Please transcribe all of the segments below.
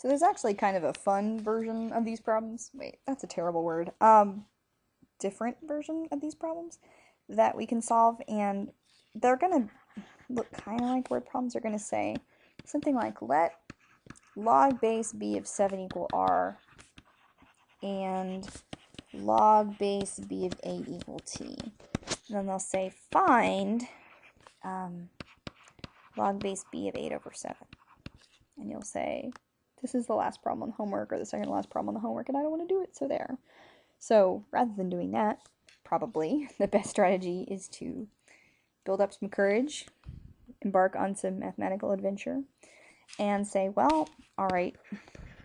So there's actually kind of a fun version of these problems. Wait, that's a terrible word. Different version of these problems that we can solve, and they're gonna look kind of like word problems. They're gonna say something like, let log base b of 7 equal r, and log base b of 8 equal t. And then they'll say, find log base b of 8 over 7. And you'll say, this is the last problem on the homework, or the second to last problem on the homework, and I don't want to do it, so there. So rather than doing that, probably the best strategy is to build up some courage, embark on some mathematical adventure, and say, well, all right,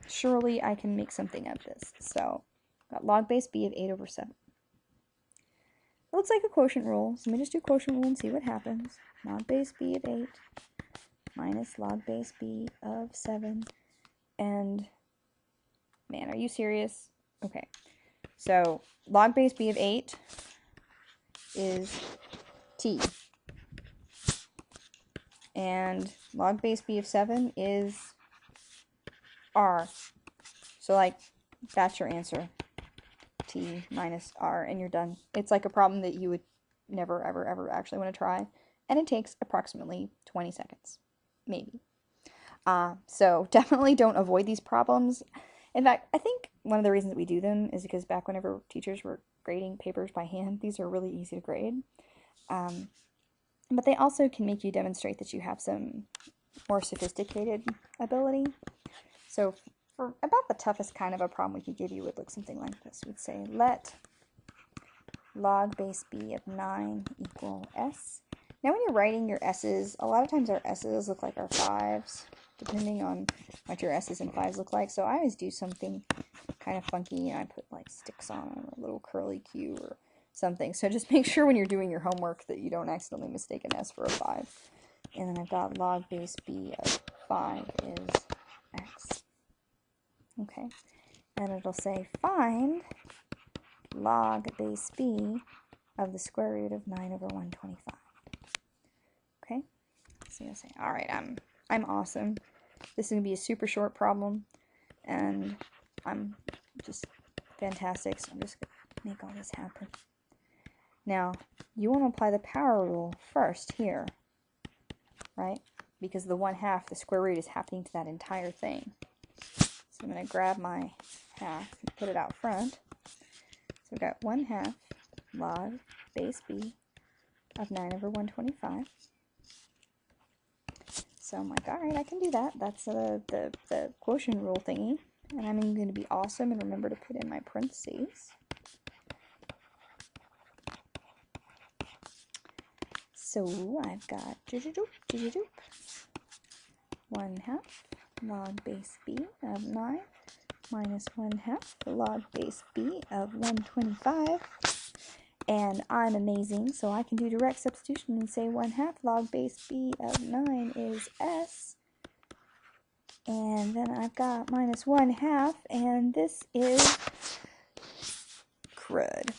surely I can make something of this. So got log base b of 8 over 7. It looks like a quotient rule, so let me just do quotient rule and see what happens. Log base b of 8 minus log base b of 7. And, man, are you serious? Okay, so log base b of 8 is t. And log base b of 7 is r. So, like, that's your answer. T minus r, and you're done. It's like a problem that you would never, ever, ever actually want to try. And it takes approximately 20 seconds. Maybe. So definitely don't avoid these problems. In fact, I think one of the reasons that we do them is because back whenever teachers were grading papers by hand, these are really easy to grade. But they also can make you demonstrate that you have some more sophisticated ability. So for about the toughest kind of a problem we could give you would look something like this. We'd say, let log base b of 9 equal s. Now when you're writing your s's, a lot of times our s's look like our 5s, depending on what your s's and 5s look like. So I always do something kind of funky, and I put like sticks on them, or a little curly Q or something. So just make sure when you're doing your homework that you don't accidentally mistake an s for a 5. And then I've got log base b of 5 is x. Okay, and it'll say find log base b of the square root of 9 over 125. Okay, so you'll say, all right, I'm awesome. This is going to be a super short problem, and I'm just fantastic, so I'm just going to make all this happen. Now, you want to apply the power rule first here, right? Because the 1/2, the square root, is happening to that entire thing. So I'm going to grab my half and put it out front. So we've got 1/2 log base b of 9 over 125. So I'm like, all right, I can do that. That's the quotient rule thingy. And I'm going to be awesome and remember to put in my parentheses. So I've got 1/2 log base b of 9 minus 1/2 log base b of 125. And I'm amazing, so I can do direct substitution and say 1/2 log base b of 9 is s. And then I've got minus 1/2, and this is crud.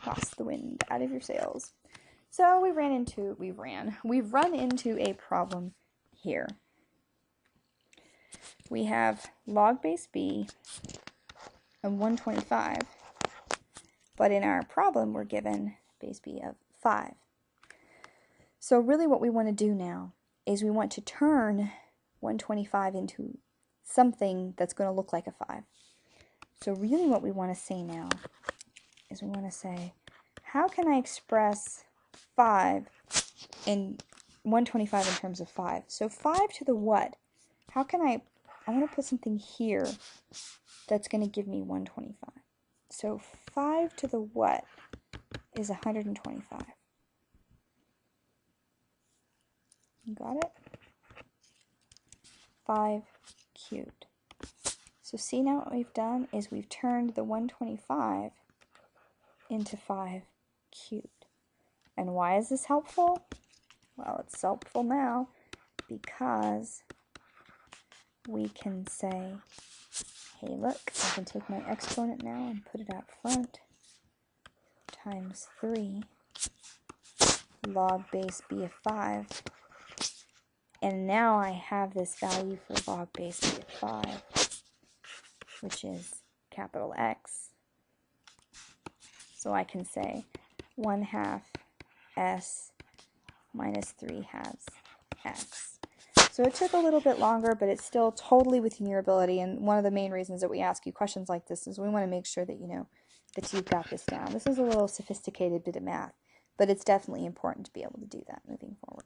Lost the wind out of your sails. So we've run into a problem here. We have log base b of 125, but in our problem we're given base b of 5. So really what we want to do now is we want to turn 125 into something that's going to look like a 5. So really what we want to say now is we want to say, how can I express 5 in 125 in terms of 5? So 5 to the what? How can I want to put something here that's going to give me 125. So 5 to the what is 125. Got it? 5 cubed. So see, now what we've done is we've turned the 125 into 5 cubed. And why is this helpful? Well, it's helpful now because we can say, hey, look, I can take my exponent now and put it out front, times 3 log base b of 5 And now I have this value for log base B of 5, which is capital X. So I can say 1/2 s minus 3/2 x. So it took a little bit longer, but it's still totally within your ability. And one of the main reasons that we ask you questions like this is we want to make sure that you know that you've got this down. This is a little sophisticated bit of math, but it's definitely important to be able to do that moving forward.